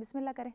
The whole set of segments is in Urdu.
بسم اللہ کریں.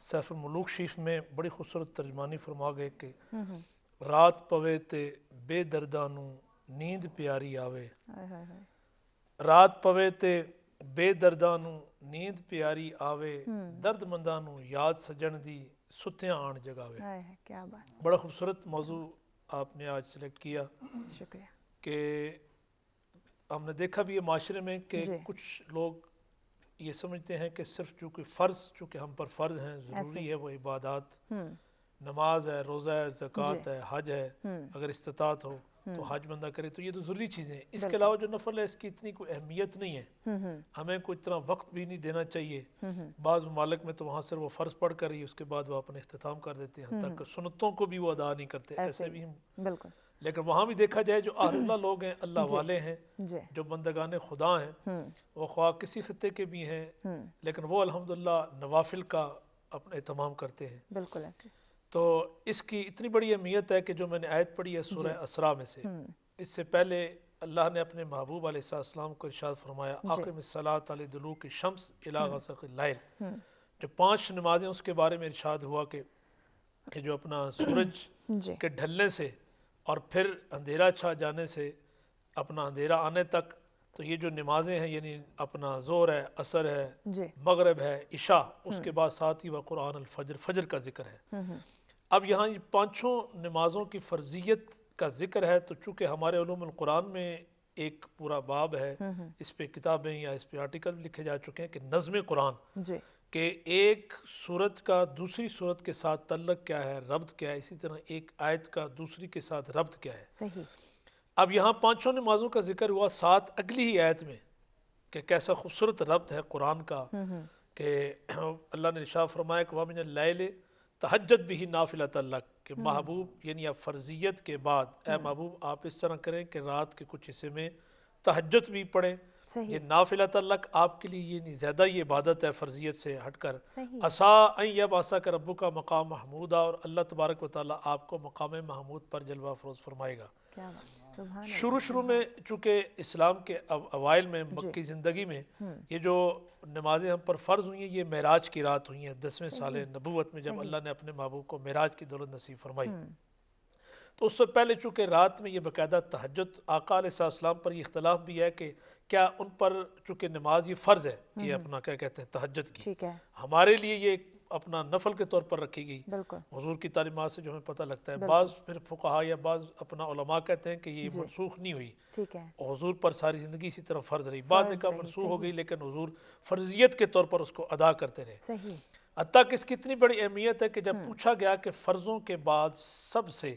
سیف الملوک شریف میں بڑی خوبصورت ترجمانی فرما گئے کہ رات پوے تے بے دردانوں نیند پیاری آوے، رات پوے تے بے دردانوں نیند پیاری آوے، درد مندانوں یاد سجن دی ستیاں آن جگاوے۔ کیا بات، بڑا خوبصورت موضوع آپ نے آج سلیکٹ کیا شکریہ۔ کہ ہم نے دیکھا بھی ہے معاشرے میں کہ جی۔ کچھ لوگ یہ سمجھتے ہیں کہ صرف چونکہ فرض چونکہ ہم پر فرض ہیں، ضروری ہے وہ عبادات، نماز ہے، روزہ ہے، زکوٰۃ ہے، حج ہے، اگر استطاعت ہو تو حج بندہ کرے تو یہ تو ضروری چیزیں ہیں۔ اس کے علاوہ جو نفل ہے اس کی اتنی کوئی اہمیت نہیں ہے، ہمیں کوئی اتنا وقت بھی نہیں دینا چاہیے۔ بعض ممالک میں تو وہاں سے وہ فرض پڑھ کر ہی اس کے بعد وہ اپنے اختتام کر دیتے ہیں، تاکہ سنتوں کو بھی وہ ادا نہیں کرتے، ایسے بھی ہم بالکل۔ لیکن وہاں بھی دیکھا جائے جو اہل اللہ لوگ ہیں، اللہ والے ہیں، جو بندگان خدا ہیں، وہ خواہ کسی خطے کے بھی ہیں، لیکن وہ الحمدللہ نوافل کا اپنا اہتمام کرتے ہیں۔ بالکل ایسے۔ تو اس کی اتنی بڑی اہمیت ہے کہ جو میں نے آیت پڑھی ہے سورہ اسراء میں سے، اس سے پہلے اللہ نے اپنے محبوب علیہ السلام کو ارشاد فرمایا اقم الصلاۃ لدلوک الشمس الی غسق اللیل، جو 5 نمازیں اس کے بارے میں ارشاد ہوا کہ جو اپنا سورج کے ڈھلنے سے اور پھر اندھیرا چھا جانے سے اپنا اندھیرا آنے تک، تو یہ جو نمازیں ہیں یعنی اپنا ظہر ہے، عصر ہے، مغرب ہے، عشاء، اس کے بعد ساتھ ہی وہ قرآن الفجر، فجر کا ذکر ہے۔ اب یہاں یہ 5 نمازوں کی فرضیت کا ذکر ہے، تو چونکہ ہمارے علوم القرآن میں ایک پورا باب ہے، اس پہ کتابیں یا اس پہ آرٹیکل بھی لکھے جا چکے ہیں کہ نظم قرآن، کہ ایک سورت کا دوسری سورت کے ساتھ تعلق کیا ہے، ربط کیا ہے، اسی طرح ایک آیت کا دوسری کے ساتھ ربط کیا ہے۔ صحیح۔ اب یہاں 5 نمازوں کا ذکر ہوا، ساتھ اگلی ہی آیت میں کہ کیسا خوبصورت ربط ہے قرآن کا، کہ اللہ نے ارشاد فرمایا کہ وَمِنَ اللَّيْلِ تہجد بِهِ نافلۃ لک، کہ محبوب یعنی آپ فرضیت کے بعد اے محبوب آپ اس طرح کریں کہ رات کے کچھ حصے میں تہجد بھی پڑھیں۔ یہ نافلۃ لک آپ کے لیے یہ زیادہ یہ عبادت ہے فرضیت سے ہٹ کر۔ عسیٰ ان یبعثک ربک مقام محمودا، اور اللہ تبارک و تعالیٰ آپ کو مقام محمود پر جلوہ افروز فرمائے گا۔ شروع میں چونکہ اسلام کے اوائل میں مکی زندگی میں یہ جو نمازیں ہم پر فرض ہوئی ہیں یہ معراج کی رات ہوئی ہیں، 10ویں سال نبوت میں جب اللہ نے اپنے محبوب کو معراج کی دولت نصیب فرمائی۔ تو اس سے پہلے چونکہ رات میں یہ باقاعدہ تہجد، آقا علیہ السلام پر یہ اختلاف بھی ہے کہ کیا ان پر چونکہ نماز یہ فرض ہے، یہ اپنا کیا کہتے ہیں تہجد کی، ہمارے لیے یہ اپنا نفل کے طور پر رکھی گئی حضور کی تعلیمات سے جو ہمیں پتہ لگتا ہے۔ بعض پھر فقہا یا بعض اپنا علماء کہتے ہیں کہ یہ منسوخ نہیں ہوئی، حضور پر ساری زندگی اسی طرح فرض رہی، بعد میں کہا منسوخ ہو گئی، لیکن حضور فرضیت کے طور پر اس کو ادا کرتے رہے۔ حتیٰ کہ اس کی اتنی بڑی اہمیت ہے کہ جب پوچھا گیا کہ فرضوں کے بعد سب سے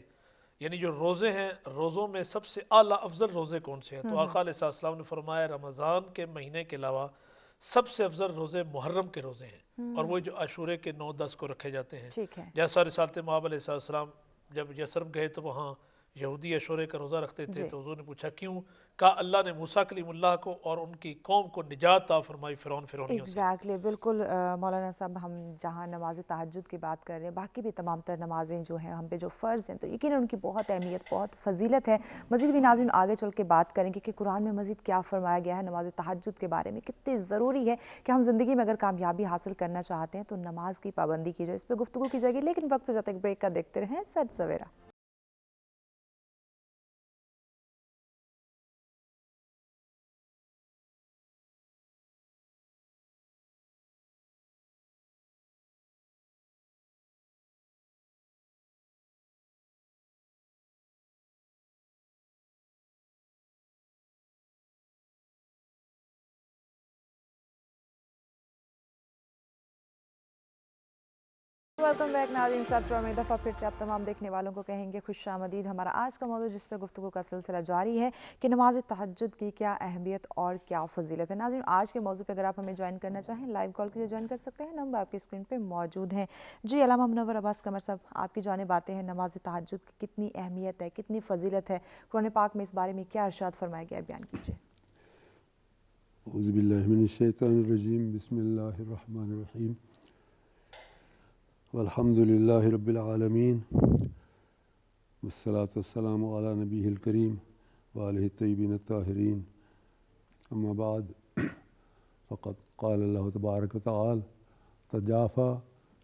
یعنی جو روزے ہیں، روزوں میں سب سے اعلیٰ افضل روزے کون سے ہیں، تو آقا علیہ السلام نے فرمایا رمضان کے مہینے کے علاوہ سب سے افضل روزے محرم کے روزے ہیں، اور وہ جو عاشورے کے 9-10 کو رکھے جاتے ہیں۔ جیسا رسالت مآب علیہ السلام جب یثرب گئے تو وہاں یہودی عاشورے کا روزہ رکھتے تھے، تو حضور نے پوچھا کیوں؟ کہا اللہ نے موسیٰ کلیم اللہ کو اور ان کی قوم کو نجات عطا فرمائی فرعونیوں سے۔ ایگزیکٹلی، بالکل مولانا صاحب، ہم جہاں نماز تہجد کی بات کر رہے ہیں، باقی بھی تمام تر نمازیں جو ہیں ہم پہ جو فرض ہیں، تو یقیناً ان کی بہت اہمیت، بہت فضیلت ہے۔ مزید بھی ناظرین آگے چل کے بات کریں گے کہ قرآن میں مزید کیا فرمایا گیا ہے نماز تہجد کے بارے میں، کتنی ضروری ہے کہ ہم زندگی میں اگر کامیابی حاصل کرنا چاہتے ہیں تو نماز کی پابندی کی جائے، اس پہ گفتگو کی جائے گی، لیکن وقت سے جاتے ایک بریک کا دیکھتے رہیں سچ سویرا۔ ویلکم بیک ناظرین، سب میں دفعہ پھر سے آپ تمام دیکھنے والوں کو کہیں گے خوش آمدید۔ ہمارا آج کا موضوع جس پہ گفتگو کا سلسلہ جاری ہے کہ نماز تہجد کی کیا اہمیت اور کیا فضیلت ہے۔ ناظرین آج کے موضوع پہ اگر آپ ہمیں جوائن کرنا چاہیں لائیو کال کے لیے جوائن کر سکتے ہیں، نمبر آپ کی اسکرین پہ موجود ہیں۔ جی علامہ منور عباس قمر صاحب، آپ کی جانب آتے ہیں، نماز تہجد کی کتنی اہمیت ہے، کتنی فضیلت ہے، قرآن پاک میں اس بارے میں کیا ارشاد فرمایا گیا ہے، بیان کیجیے۔ اعوذ باللہ من الشیطان الرجیم، بسم اللہ الرحمن الرحیم، والحمد للہ رب العالمین، والصلاة والسلام علی نبیہ الکریم وآلہ الطیبین الطاہرین، اما بعد فقد قال اللہ تبارک وتعالی تجافی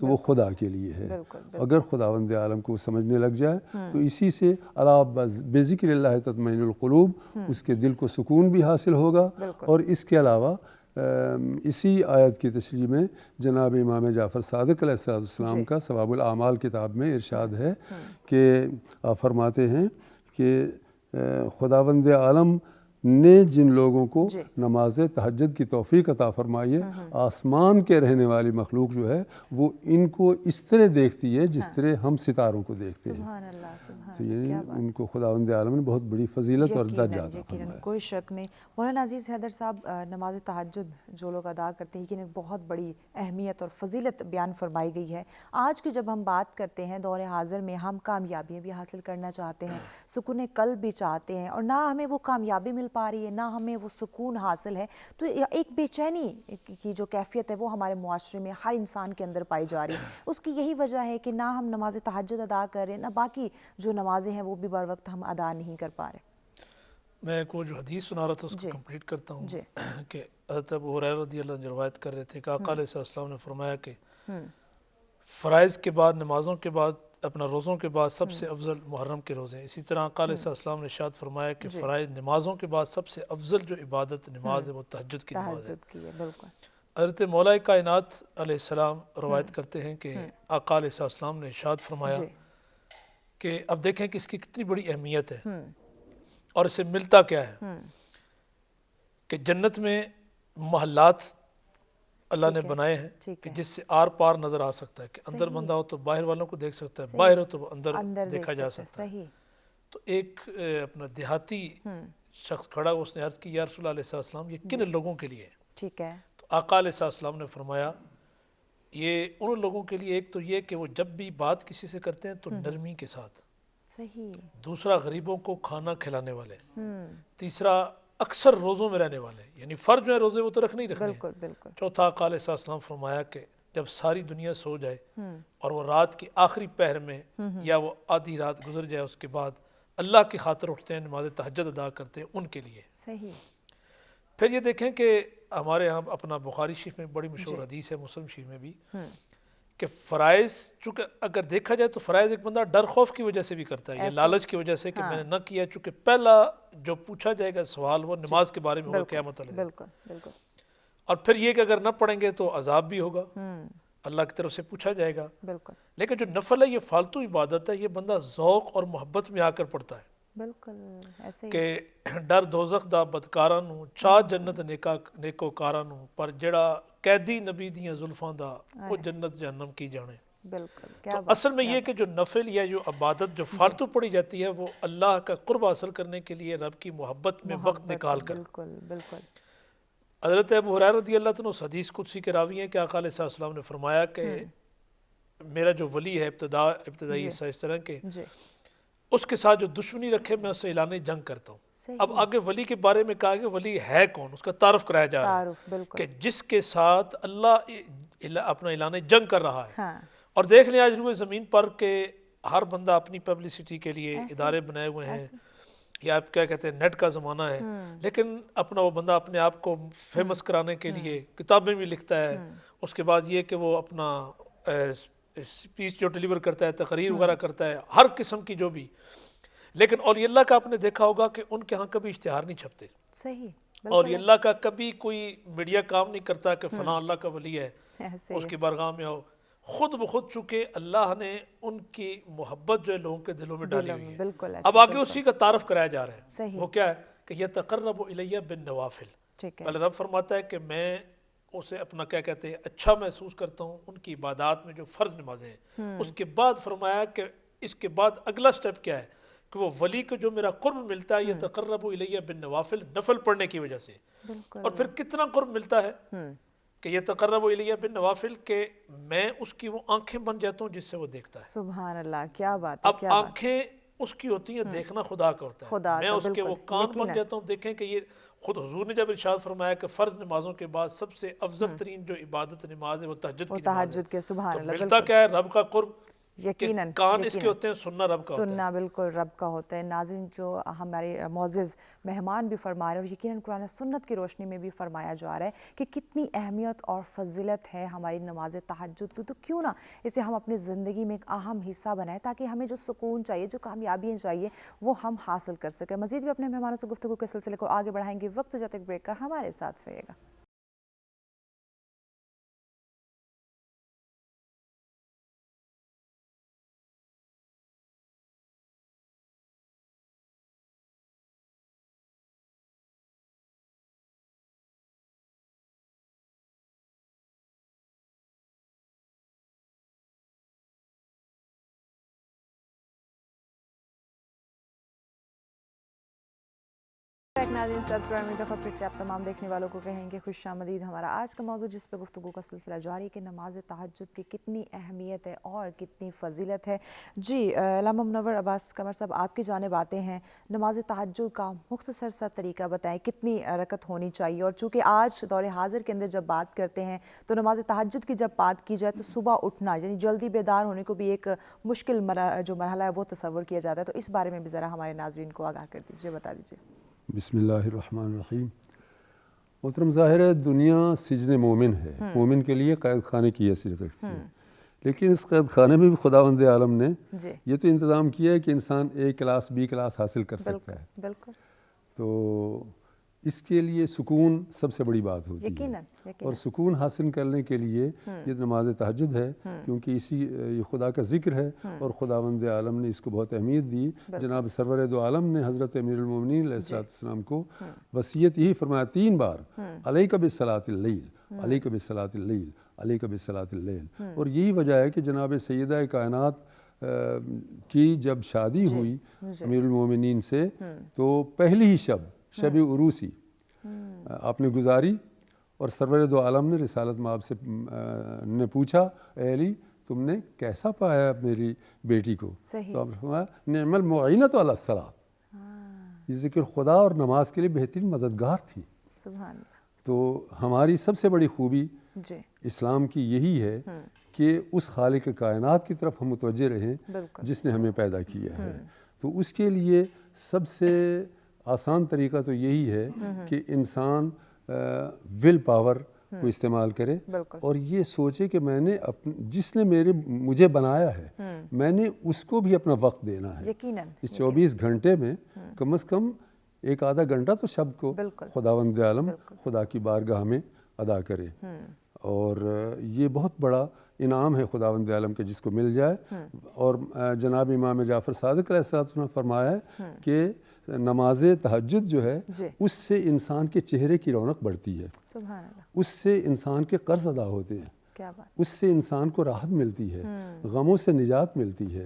تو وہ خدا کے لیے ہے. بالکل اگر خداوند عالم کو سمجھنے لگ جائے تو اسی سے الا بذکر اللہ تطمئن القلوب، اس کے دل کو سکون بھی حاصل ہوگا. اور اس کے علاوہ اسی آیت کی تشریح میں جناب امام جعفر صادق علیہ السلام کا ثواب الاعمال کتاب میں ارشاد ہے کہ آپ فرماتے ہیں کہ خداوند عالم نے جن لوگوں کو نماز تہجد کی توفیق عطا فرمائی ہے، آسمان کے رہنے والی مخلوق جو ہے وہ ان کو اس طرح دیکھتی ہے جس طرح ہم ستاروں کو دیکھتے ہیں. سبحان اللہ، سبحان تو یعنی ان کو خداوند عالم نے بہت بڑی فضیلت اور درجہ عطا فرمایا. کوئی شک نہیں. مولانا عزیز حیدر صاحب، نماز تہجد جو لوگ ادا کرتے ہیں، یقیناً بہت بڑی اہمیت اور فضیلت بیان فرمائی گئی ہے. آج کی جب ہم بات کرتے ہیں دور حاضر میں، ہم کامیابیاں بھی حاصل کرنا چاہتے ہیں، سکون قلب بھی چاہتے ہیں، اور نہ ہمیں وہ کامیابی مل پا رہی ہے، نہ ہمیں وہ سکون حاصل ہے، تو ایک بے چینی کی جو کیفیت ہے وہ ہمارے معاشرے میں ہر انسان کے اندر پائی جا رہی ہے. اس کی یہی وجہ ہے کہ نہ ہم نماز تہجد ادا کر رہے ہیں، نہ باقی جو نمازیں ہیں وہ بھی بر وقت ہم ادا نہیں کر پا رہے. میں کو جو حدیث سنا رہا تھا اس کو کمپلیٹ کرتا ہوں کہ حضرت ابو ہریرہ رضی اللہ عنہ روایت کر رہے تھے کہ آقا علیہ السلام نے فرمایا کہ فرائض کے بعد، نمازوں کے بعد، اپنا روزوں کے بعد سب سے افضل محرم کے روزے. اسی طرح آقا علیہ السلام نے ارشاد فرمایا کہ فرائض نمازوں کے بعد سب سے افضل جو عبادت نماز ہے وہ تہجد کی نماز ہے. حضرت مولا کائنات علیہ السلام روایت کرتے ہیں کہ آقا علیہ السلام نے ارشاد فرمایا کہ اب دیکھیں کہ اس کی کتنی بڑی اہمیت ہے اور اسے ملتا کیا ہے. کہ جنت میں محلات اللہ نے بنائے ہیں کہ جس سے آر پار نظر آ سکتا ہے، کہ اندر بندہ ہو تو باہر والوں کو دیکھ سکتا ہے، باہر ہو تو اندر دیکھا جا سکتا ہے. تو ایک اپنا دیہاتی شخص کھڑا ہوا، اس نے عرض کی یا رسول اللہ علیہ السلام یہ کن لوگوں کے لیے؟ ٹھیک ہے. تو آقا علیہ السلام نے فرمایا یہ ان لوگوں کے لیے، ایک تو یہ کہ وہ جب بھی بات کسی سے کرتے ہیں تو نرمی کے ساتھ، دوسرا غریبوں کو کھانا کھلانے والے، تیسرا اکثر روزوں میں رہنے والے، یعنی فرض جو ہے روزے وہ تو رکھنے ہی رکھنے. چوتھا آقا علیہ السلام فرمایا کہ جب ساری دنیا سو جائے اور وہ رات کی آخری پہر میں یا وہ آدھی رات گزر جائے، اس کے بعد اللہ کی خاطر اٹھتے ہیں، نماز تہجد ادا کرتے ہیں ان کے لیے. پھر یہ دیکھیں کہ ہمارے ہاں اپنا بخاری شریف میں بڑی مشہور حدیث ہے، مسلم شریف میں بھی، کہ فرائض چونکہ اگر دیکھا جائے تو فرائض ایک بندہ ڈر خوف کی وجہ سے بھی کرتا ہے، یا لالچ کی وجہ سے کہ میں نے نہ کیا، چونکہ پہلا جو پوچھا جائے گا سوال وہ نماز کے بارے میں ہوگا قیامت والے دن. اور پھر یہ کہ اگر نہ پڑھیں گے تو عذاب بھی ہوگا، اللہ کی طرف سے پوچھا جائے گا. لیکن جو نفل ہے یہ فالتو عبادت ہے، یہ بندہ ذوق اور محبت میں آ کر پڑھتا ہے. کہ ڈر دوزخ دا بدکاراں نو، چاہ جنت نیکو کاراں نو، پر جڑا قیدی نبی دیاں زلفاں دا وہ جنت جہنم کی جانے. تو اصل میں یہ کہ جو نفل یا جو عبادت جو فالتو پڑھی جاتی ہے وہ اللہ کا قرب حاصل کرنے کے لیے رب کی محبت میں وقت نکال کر. حضرت ابو ہریرہ رضی اللہ عنہ حدیث قدسی کے راوی ہیں کہ آقا علیہ السلام نے فرمایا کہ میرا جو ولی ہے ابتدائی حصہ اس طرح کے، اس کے ساتھ جو دشمنی رکھے میں اس سے اعلان جنگ کرتا ہوں. اب آگے ولی کے بارے میں کہا کہ ولی ہے کون، اس کا تعارف کرایا جا رہا ہے کہ جس کے ساتھ اللہ اپنا اعلان جنگ کر رہا ہے. اور دیکھ لیں آج روئے زمین پر کہ ہر بندہ اپنی پبلسٹی کے لیے ادارے بنائے ہوئے ہیں، یا آپ کیا کہتے ہیں نیٹ کا زمانہ ہے، لیکن اپنا وہ بندہ اپنے آپ کو فیمس کرانے کے لیے کتابیں بھی لکھتا ہے. اس کے بعد یہ کہ وہ اپنا اسپیچ جو ڈیلیور کرتا ہے، تقریر وغیرہ کرتا ہے، ہر قسم کی جو بھی. لیکن اولیاء اللہ کا آپ نے دیکھا ہوگا کہ ان کے ہاں کبھی اشتہار نہیں چھپتے. اولیاء اللہ کا کبھی کوئی میڈیا کام نہیں کرتا کہ فلاں اللہ کا ولی ہے اس کی بارگاہ میں آؤ. خود بخود چونکہ اللہ نے ان کی محبت جو ہے لوگوں کے دلوں میں ڈالی ہوئی ہے. اب آگے اسی کا تعارف کرایا جا رہا ہے. وہ کیا ہے کہ یتقرب الیہ بالنوافل. پہلے رب فرماتا ہے کہ میں اسے اپنا کیا کہتے ہیں اچھا محسوس کرتا ہوں ان کی عبادات میں جو فرض نمازیں ہیں. اس کے بعد فرمایا کہ اس کے بعد اگلا سٹیپ کیا ہے کہ وہ ولی کو جو میرا قرب ملتا ہے یتقرب الیہ بالنوافل، نفل پڑھنے کی وجہ سے. اور پھر کتنا قرب ملتا ہے کہ یتقرب الیہ بالنوافل، کہ میں اس کی وہ آنکھیں بن جاتا ہوں جس سے وہ دیکھتا ہے. سبحان اللہ، کیا بات ہے. اب آنکھیں اس کی ہوتی ہیں، دیکھنا خدا کا ہوتا ہے. میں اس کے وہ کان بن جاتا ہوں. دیکھیں کہ یہ خود حضور نے جب ارشاد فرمایا کہ فرض نمازوں کے بعد سب سے افضل ترین جو عبادت نماز ہے وہ تہجد کی نماز ہے، تو ملتا کیا ہے رب کا قرب. یقیناً کان اس کے ہوتے ہیں، سننا رب کا ہوتا ہے۔ سننا بالکل رب کا ہوتا ہے۔ ناظرین، جو ہمارے معزز مہمان بھی فرما رہے ہیں اور یقیناً قرآن سنت کی روشنی میں بھی فرمایا جا رہا ہے کہ کتنی اہمیت اور فضیلت ہے ہماری نماز تہجد کی، تو کیوں نہ اسے ہم اپنی زندگی میں ایک اہم حصہ بنائیں تاکہ ہمیں جو سکون چاہیے، جو کامیابیاں چاہیے، وہ ہم حاصل کر سکیں۔ مزید بھی اپنے مہمانوں سے گفتگو کے سلسلے کو آگے بڑھائیں گے، وقت جاتے بریک کا ہمارے ساتھ رہے گا۔ ناظرین، سبسکرائب ایک دفعہ پھر سے آپ تمام دیکھنے والوں کو کہیں گے خوش آمدید۔ ہمارا آج کا موضوع جس پہ گفتگو کا سلسلہ جاری ہے کہ نماز تہجد کی کتنی اہمیت ہے اور کتنی فضیلت ہے۔ جی علامہ منور عباس قمر صاحب، آپ کی جانب آتے ہیں، نماز تہجد کا مختصر سا طریقہ بتائیں، کتنی رکعت ہونی چاہیے؟ اور چونکہ آج دور حاضر کے اندر جب بات کرتے ہیں تو نماز تہجد کی جب بات کی جائے تو صبح اٹھنا، یعنی جلدی بیدار ہونے کو بھی ایک مشکل جو مرحلہ ہے وہ تصور کیا جاتا ہے، تو اس بارے میں بھی ذرا ہمارے ناظرین کو آگاہ کر دیجیے، بتا دیجیے۔ بسم اللہ الرحمن الرحیم۔ محترم، ظاہر ہے دنیا سجن مومن ہے، مومن کے لیے قید خانے کی حیثیت رکھتی ہے، لیکن اس قید خانے میں بھی خداوند عالم نے یہ تو انتظام کیا ہے کہ انسان اے کلاس بی کلاس حاصل کر سکتا ہے، بالکل، تو اس کے لیے سکون سب سے بڑی بات ہوتی ہے، اور سکون حاصل کرنے کے لیے یہ نماز تہجد ہے، کیونکہ یہ خدا کا ذکر ہے اور خداوند عالم نے اس کو بہت اہمیت دی۔ جناب سرور دو عالم نے حضرت امیر المومنین علیہ السلام کو وصیت یہی فرمایا 3 بار، علیک بالصلاۃ اللیل، علیک بالصلاۃ اللیل، علیک بالصلاۃ اللیل، اور یہی وجہ ہے کہ جناب سیدہ کائنات کی جب شادی ہوئی امیر المومنین سے تو پہلی ہی شب عروسی آپ نے گزاری، اور سرور دو عالم نے رسالت مآب سے نے پوچھا، اے علی تم نے کیسا پایا میری بیٹی کو؟ تو آپ نے فرمایا نعم المعینۃ علی الصلاۃ، یہ ذکر خدا اور نماز کے لیے بہترین مددگار تھی۔ سبحان اللہ۔ تو ہماری سب سے بڑی خوبی اسلام کی یہی ہے کہ اس خالق کائنات کی طرف ہم متوجہ رہیں جس نے ہمیں پیدا کیا ہے، تو اس کے لیے سب سے آسان طریقہ تو یہی ہے کہ انسان ول پاور کو استعمال کرے اور یہ سوچے کہ میں نے جس نے مجھے بنایا ہے میں نے اس کو بھی اپنا وقت دینا ہے۔ اس 24 گھنٹے میں کم از کم ایک آدھا گھنٹہ تو شب کو خداوند عالم خدا کی بارگاہ میں ادا کرے، اور یہ بہت بڑا انعام ہے خداوند عالم کے جس کو مل جائے۔ اور جناب امام جعفر صادق علیہ السلام نے فرمایا ہے کہ نماز تہجد جو ہے اس سے انسان کے چہرے کی رونق بڑھتی ہے، اس سے انسان کے قرض ادا ہوتے ہیں، اس سے انسان کو راحت ملتی ہے، غموں سے نجات ملتی ہے،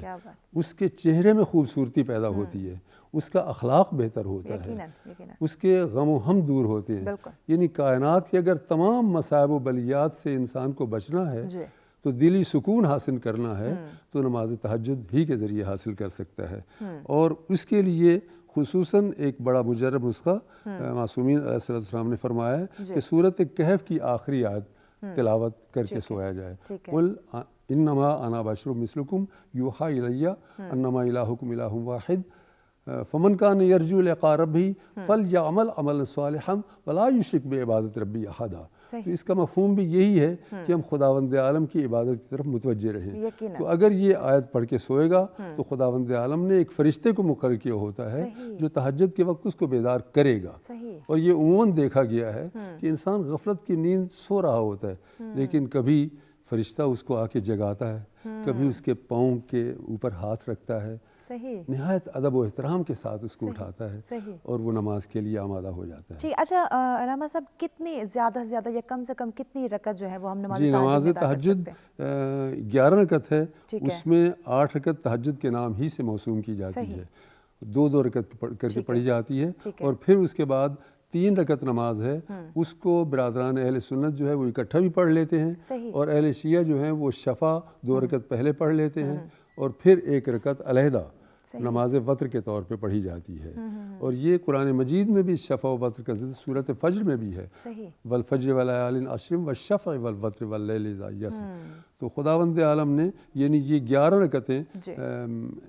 اس کے چہرے میں خوبصورتی پیدا ہوتی ہے، اس کا اخلاق بہتر ہوتا ہے، اس کے غم و ہم دور ہوتے ہیں۔ یعنی کائنات کے اگر تمام مصائب و بلیات سے انسان کو بچنا ہے تو دلی سکون حاصل کرنا ہے تو نماز تہجد ہی کے ذریعے حاصل کر سکتا ہے، اور اس کے لیے خصوصاً ایک بڑا مجرب نسخہ معصومین علیہ السلام نے فرمایا ہے کہ سورۃ کہف کی آخری آیت تلاوت کر کے سویا جائے، قل انما انا بشر مثلکم یوحی الی انما الہکم الہ واحد فمن کان یرجو لقاء ربہ فلیعمل عملا صالحا ولا یشرک بعبادۃ ربہ احدا۔ تو اس کا مفہوم بھی یہی ہے کہ ہم خداوند عالم کی عبادت کی طرف متوجہ رہیں، تو اگر یہ آیت پڑھ کے سوئے گا تو خداوند عالم نے ایک فرشتے کو مقرر کیا ہوتا ہے جو تہجد کے وقت اس کو بیدار کرے گا، اور یہ عموماً دیکھا گیا ہے کہ انسان غفلت کی نیند سو رہا ہوتا ہے لیکن کبھی فرشتہ اس کو آ کے جگاتا ہے، کبھی اس کے پاؤں کے اوپر ہاتھ رکھتا ہے، نہایت ادب و احترام کے ساتھ اس کو اٹھاتا ہے اور وہ نماز کے لیے آمادہ ہو جاتا ہے۔ جی اچھا علامہ صاحب، کتنی زیادہ سے زیادہ یا کم سے کم کتنی رکعت جو ہے وہ ہم نماز تہجد 11 رکعت ہے، اس میں 8 رکعت تہجد کے نام ہی سے موسوم کی جاتی ہے، 2 رکعت کر کے پڑھی جاتی ہے، اور پھر اس کے بعد 3 رکعت نماز ہے، اس کو برادران اہل سنت جو ہے وہ اکٹھا بھی پڑھ لیتے ہیں، اور اہل شیعہ جو ہیں وہ شفع 2 رکعت پہلے پڑھ لیتے ہیں اور پھر 1 رکعت علیحدہ نماز وتر کے طور پہ پڑھی جاتی ہے، اور یہ قرآن مجید میں بھی شفع و وتر کا ذکر صورت فجر میں بھی ہے، والفجر وليال عشر والشفع والوتر واللیل اذا یسر۔ تو خداوند عالم نے یعنی یہ 11 رکعتیں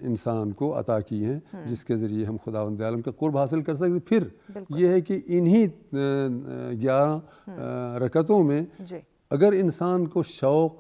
انسان کو عطا کی ہیں جس کے ذریعے ہم خداوند عالم کا قرب حاصل کر سکتے۔ پھر یہ ہے کہ انہی 11 رکعتوں میں اگر انسان کو شوق،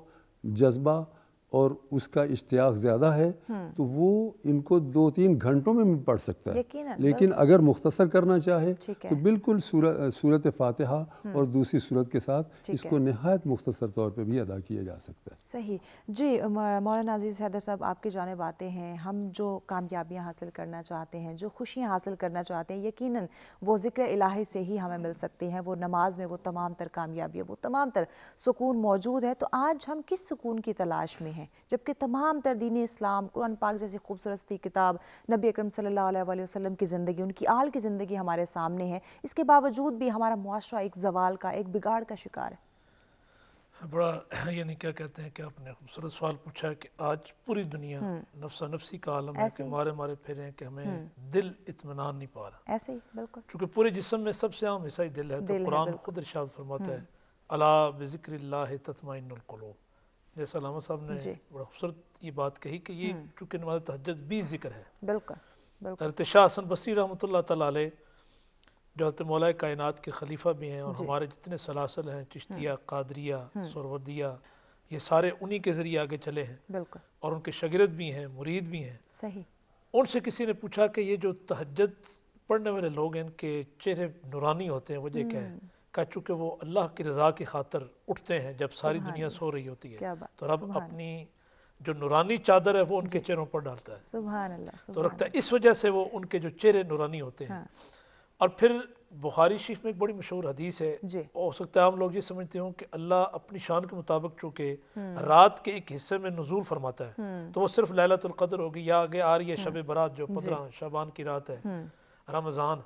جذبہ اور اس کا اشتیاق زیادہ ہے تو وہ ان کو 2-3 گھنٹوں میں بھی پڑھ سکتا ہے، لیکن اگر مختصر کرنا چاہے تو بالکل سورت فاتحہ اور دوسری سورت کے ساتھ اس کو نہایت مختصر طور پہ بھی ادا کیا جا سکتا ہے۔ صحیح جی مولانا عزیز حیدر صاحب، آپ کی جانب آتے ہیں، ہم جو کامیابیاں حاصل کرنا چاہتے ہیں، جو خوشیاں حاصل کرنا چاہتے ہیں، یقیناً وہ ذکر الہی سے ہی ہمیں مل سکتی ہیں، وہ نماز میں وہ تمام تر کامیابی، وہ تمام تر سکون موجود ہے۔ تو آج ہم کس سکون کی تلاش میں ہیں جبکہ تمام تر دین اسلام، قرآن پاک جیسی خوبصورت سی کتاب، نبی اکرم صلی اللہ علیہ وآلہ وسلم کی زندگی، ان کی آل کی زندگی ہمارے سامنے ہے، اس کے باوجود بھی ہمارا معاشرہ ایک زوال کا، ایک بگاڑ کا شکار ہے؟ بڑا یعنی کیا کہتے ہیں کہ آپ نے خوبصورت سوال پوچھا ہے کہ آج پوری دنیا نفسا نفسی کا عالم ہے کہ مارے پھرے ہیں کہ ہمیں دل اطمینان نہیں پا رہا۔ ایسے ہی بالکل، چونکہ پورے جسم میں سب سے عام حصہ ہی دل ہے، تو قرآن خود ارشاد فرماتا ہے الا بذکر اللہ تطمئن القلوب۔ جیسا علامہ صاحب نے بڑا خوبصورت یہ بات کہی کہ یہ چونکہ نماز تہجد بھی ذکر ہے۔ بالکل حضرت شاہ حسن بصری رحمۃ اللہ تعالیٰ علیہ جو حضرت مولا کائنات کے خلیفہ بھی ہیں، اور ہمارے جتنے سلاسل ہیں، چشتیہ، قادریہ، سہروردیہ، یہ سارے انہی کے ذریعے آگے چلے ہیں، اور ان کے شاگرد بھی ہیں، مرید بھی ہیں۔ صحیح۔ ان سے کسی نے پوچھا کہ یہ جو تہجد پڑھنے والے لوگ ہیں، ان کے چہرے نورانی ہوتے ہیں، وجہ کیا ہے؟ کہ چونکہ وہ اللہ کی رضا کی خاطر اٹھتے ہیں جب ساری دنیا سو رہی ہوتی ہے، تو رب اپنی جو نورانی چادر ہے وہ ان کے چہروں پر ڈالتا ہے، سبحان اللہ، تو رکھتا ہے، اس وجہ سے وہ ان کے جو چہرے نورانی ہوتے ہیں۔ اور پھر بخاری شریف میں ایک بڑی مشہور حدیث ہے، ہو سکتا ہے عام لوگ یہ سمجھتے ہوں کہ اللہ اپنی شان کے مطابق چونکہ رات کے ایک حصے میں نزول فرماتا ہے تو وہ صرف لیلۃ القدر ہوگی، یا آگے آ رہی ہے شب برات جو 15 شعبان کی رات ہے رمضان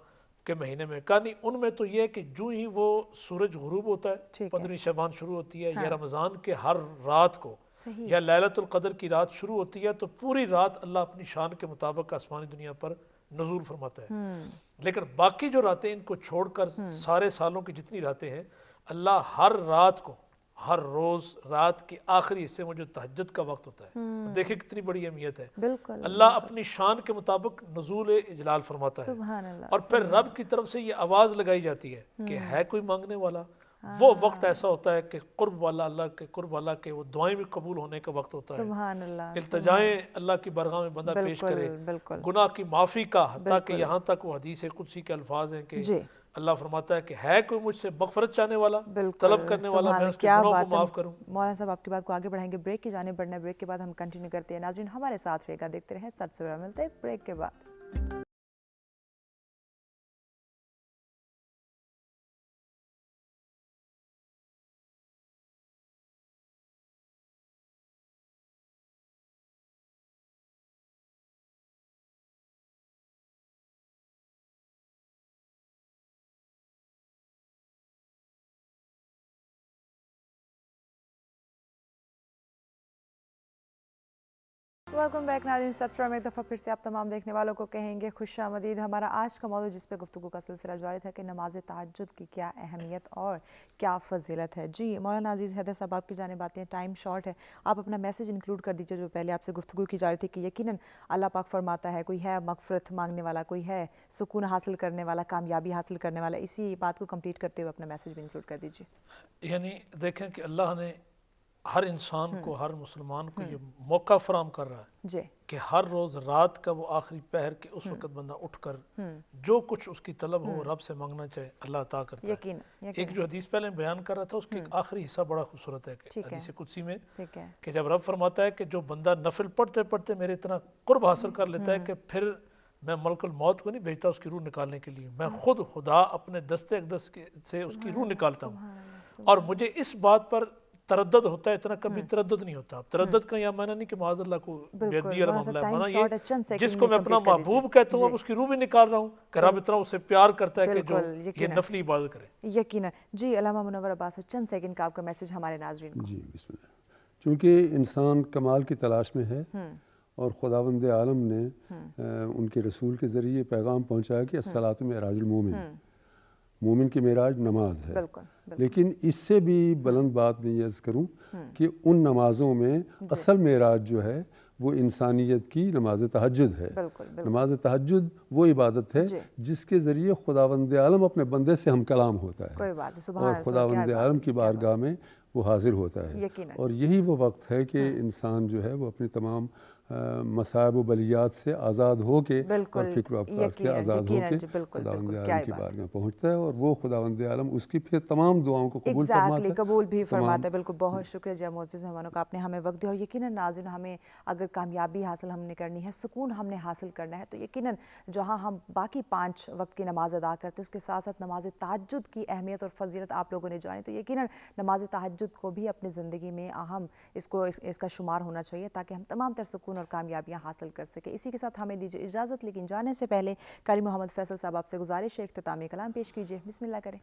کے مہینے میں۔ کہانی ان میں تو یہ ہے کہ جو ہی وہ سورج غروب ہوتا ہے، 15 شعبان شروع ہوتی ہے، یا رمضان کے ہر رات کو یا لیلۃ القدر کی رات شروع ہوتی ہے، تو پوری رات اللہ اپنی شان کے مطابق آسمانی دنیا پر نزول فرماتا ہے۔ لیکن باقی جو راتیں ان کو چھوڑ کر سارے سالوں کی جتنی راتیں ہیں، اللہ ہر رات کو، ہر روز رات کے آخری حصے میں جو تہجد کا وقت ہوتا ہے، دیکھیں کتنی بڑی اہمیت ہے، اللہ اپنی شان کے مطابق نزول اجلال فرماتا ہے، اور پھر رب کی طرف سے یہ آواز لگائی جاتی ہے کہ ہے کوئی مانگنے والا۔ وہ وقت ایسا ہوتا ہے کہ قرب والا، اللہ کے قرب والا کے وہ دعائیں بھی قبول ہونے کا وقت ہوتا ہے، سبحان اللہ، التجائیں اللہ کی بارگاہ میں بندہ پیش کرے، گناہ کی معافی کا، حتیٰ کہ یہاں تک وہ حدیث قدسی کے الفاظ ہیں کہ اللہ فرماتا ہے کہ ہے کوئی مجھ سے مغفرت چاہنے والا، طلب کرنے والا، میں اس کے گناہوں کو معاف کروں۔ مولانا صاحب آپ کی بات کو آگے بڑھائیں گے، بریک کی جانب بڑھنا ہے، بریک کے بعد ہم کنٹینیو کرتے ہیں۔ ناظرین ہمارے ساتھ رہے گا، دیکھتے رہیں سچ سورہ، ملتے ہیں بریک کے بعد۔ ویلکم بیک ناظرین، سٹرا میں ایک دفعہ پھر سے آپ تمام دیکھنے والوں کو کہیں گے خوش آمدید۔ ہمارا آج کا موضوع جس پہ گفتگو کا سلسلہ جاری تھا کہ نماز تہجد کی کیا اہمیت اور کیا فضیلت ہے۔ جی مولانا عزیز حیدر صاحب آپ کی جانب آتے ہیں، ٹائم شارٹ ہے، آپ اپنا میسج انکلوڈ کر دیجیے جو پہلے آپ سے گفتگو کی جا رہی تھی کہ یقیناً اللہ پاک فرماتا ہے کوئی ہے مغفرت مانگنے والا، کوئی ہے سکون حاصل کرنے والا، کامیابی حاصل کرنے والا، اسی بات کو کمپلیٹ کرتے ہوئے اپنا میسج بھی انکلوڈ کر دیجیے۔ یعنی دیکھیں کہ اللہ نے ہر انسان کو، ہر مسلمان کو یہ موقع فراہم کر رہا ہے کہ ہر روز رات کا وہ آخری پہر کے اس وقت بندہ اٹھ کر جو کچھ اس کی طلب ہو رب سے مانگنا چاہے، اللہ عطا کرتا ہے۔ ایک جو حدیث پہلے بیان کر رہا تھا اس کے آخری حصہ بڑا خوبصورت ہے کہ حدیث قدسی میں کہ جب رب فرماتا ہے کہ جو بندہ نفل پڑھتے پڑھتے میرے اتنا قرب حاصل کر لیتا ہے کہ پھر میں ملک الموت کو نہیں بھیجتا اس کی روح نکالنے کے لیے، میں خود خدا اپنے دستے اقدس سے اس کی روح نکالتا ہوں، اور مجھے اس بات پر تردد ہوتا ہے، اتنا کبھی تردد نہیں ہوتا۔ تردد کا یہ معنی نہیں کہ معاذ اللہ کو بے ادبی والا معاملہ ہے، معنی یہ جس کو میں اپنا محبوب کہتا ہوں اب اس کی روح بھی نکال رہا ہوں کہ رب اتنا اسے پیار کرتا ہے کہ جو یہ نفلی عبادت کرے۔ یقیناً۔ جی علامہ منور عباس، چند سیکنڈ کا آپ کا میسج ہمارے ناظرین کو۔ جی بسم اللہ۔ چونکہ انسان کمال کی تلاش میں ہے اور خداوند عالم نے ان کے رسول کے ذریعے پیغام پہنچایا کہ الصلاۃ معراج المومن، مومن کی معراج نماز ہے۔ لیکن اس سے بھی بلند بات میں یہ عرض کروں کہ ان نمازوں میں اصل معراج جو ہے وہ انسانیت کی نماز تہجد ہے۔ نماز تہجد وہ عبادت ہے جس کے ذریعے خداوند عالم اپنے بندے سے ہم کلام ہوتا ہے اور خداوند عالم کی بارگاہ میں وہ حاضر ہوتا ہے، اور یہی وہ وقت ہے کہ انسان جو ہے وہ اپنی تمام مصائب و بلیات سے آزاد ہو کے اور فکر و افکار سے آزاد ہو کے خداوند عالم کی بارگاہ پہنچتا ہے، اور وہ خداوند عالم اس کی پھر تمام دعاؤں کو قبول فرماتا ہے، قبول بھی فرماتا ہے۔ بالکل، بہت شکریہ جی معزز مہمانوں کا، آپ نے ہمیں وقت دیا، اور یقیناً ناظرین ہمیں اگر کامیابی حاصل ہم نے کرنی ہے، سکون ہم نے حاصل کرنا ہے، تو یقیناً جہاں ہم باقی 5 وقت کی نماز ادا کرتے ہیں اس کے ساتھ ساتھ نماز تہجد کی اہمیت اور فضیلت آپ لوگوں نے جانی، تو یقیناً نماز تہجد کو بھی اپنی زندگی میں اہم اس کا شمار ہونا چاہیے تاکہ ہم تمام تر سکون اور کامیابیاں حاصل کر سکیں۔ اسی کے ساتھ ہمیں دیجیے اجازت، لیکن جانے سے پہلے قاری محمد فیصل صاحب آپ سے گزارش ہے اختتامی کلام پیش کیجیے، بسم اللہ کریں۔